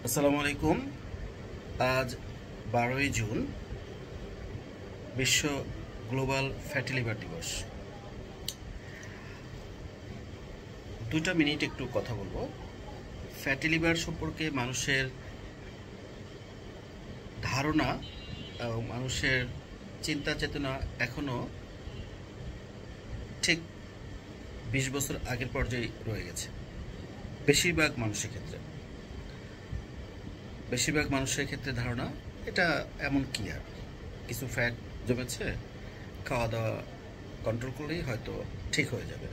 আসসালামু আলাইকুম। আজ 12ই জুন বিশ্ব গ্লোবাল ফ্যাটি লিভার দিবস। 2টা মিনিট একটু কথা বলবো। ফ্যাটি লিভার সম্পর্কে মানুষের ধারণা এবং মানুষের চিন্তা চেতনা এখনও ঠিক 20 বছর আগের পর্যায়ে রয়ে গেছে। বেশিরভাগ মানুষের ক্ষেত্রে ধারণা এটা এমন কি, আর কিছু ফ্যাট জমেছে, খাওয়া দাওয়া কন্ট্রোল করলেই হয়তো ঠিক হয়ে যাবে।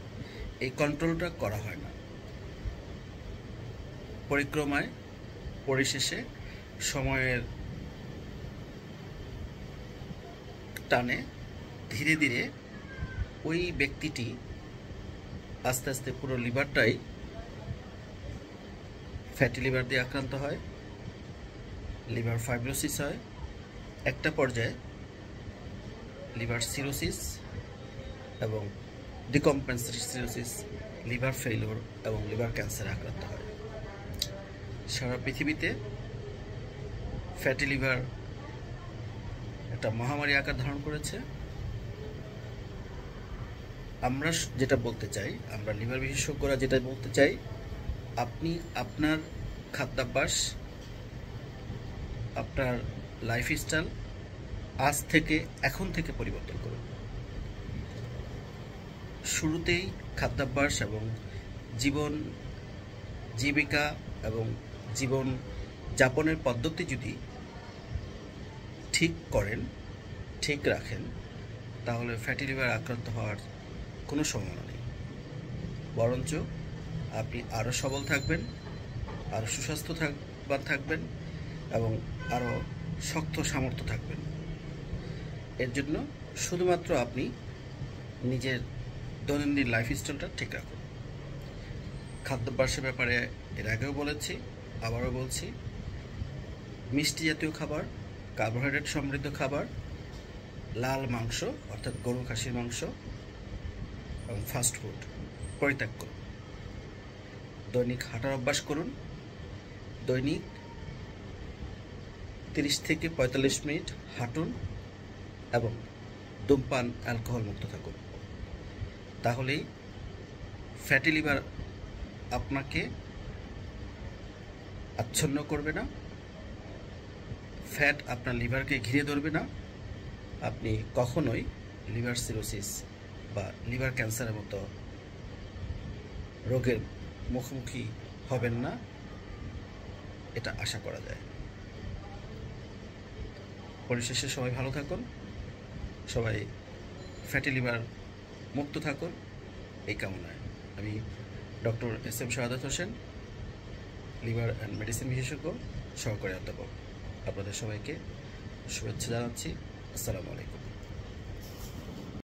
এই কন্ট্রোলটা করা হয় না। পরিক্রমায় পরিশেষে সময়ের টানে ধীরে ধীরে ওই ব্যক্তিটি আস্তে আস্তে পুরো লিভারটাই ফ্যাটি লিভার দিয়ে আক্রান্ত হয়, লিভার ফাইব্রোসিস হয়, একটা পর্যায়ে লিভার সিরোসিস এবং ডিকম্পেনসেটরি সিরোসিস, লিভার ফেইলিওর এবং লিভার ক্যান্সারে আক্রান্ত হয়। সারা পৃথিবীতে ফ্যাটি লিভার একটা মহামারী আকার ধারণ করেছে। আমরা যেটা বলতে চাই, আমরা লিভার বিশেষজ্ঞরা যেটা বলতে চাই, আপনি আপনার খাদ্যাভ্যাস, আপনার লাইফস্টাইল এখন থেকে পরিবর্তন করুন। শুরুতেই খাদ্যাভ্যাস এবং জীবিকা এবং জীবন যাপনের পদ্ধতি যদি ঠিক রাখেন, তাহলে ফ্যাটি লিভার আক্রান্ত হওয়ার কোনো সম্ভাবনা নেই। বরঞ্চ আপনি আরও সবল থাকবেন, আরও সুস্বাস্থ্যবান থাকবেন এবং আরও শক্ত সামর্থ্য থাকবেন। এর জন্য শুধুমাত্র আপনি নিজের দৈনন্দিন লাইফস্টাইলটা ঠিক রাখুন। খাদ্যাভ্যাসের ব্যাপারে এর আগেও বলেছি, আবারও বলছি, মিষ্টি জাতীয় খাবার, কার্বোহাইড্রেট সমৃদ্ধ খাবার, লাল মাংস অর্থাৎ গরু খাসির মাংস এবং ফাস্ট ফুড পরিত্যাগ করুন। দৈনিক হাঁটার অভ্যাস করুন। দৈনিক 30 থেকে 45 মিনিট হাঁটুন এবং ধূমপান, অ্যালকোহল মুক্ত থাকুন। তাহলেই ফ্যাটি লিভার আপনাকে আচ্ছন্ন করবে না, ফ্যাট আপনার লিভারকে ঘিরে ধরবে না, আপনি কখনোই লিভার সিরোসিস বা লিভার ক্যান্সারের মতো রোগের মুখোমুখি হবেন না, এটা আশা করা যায়। পরিশেষে সবাই ভালো থাকুন, সবাই ফ্যাটি লিভার মুক্ত থাকুন, এই কামনায় আমি doctor SM. Shahadat Hossain, liver and medicine বিশেষজ্ঞ, সহকারী অধ্যাপক, আপনাদের সবাইকে শুভেচ্ছা জানাচ্ছি। আসসালামু আলাইকুম।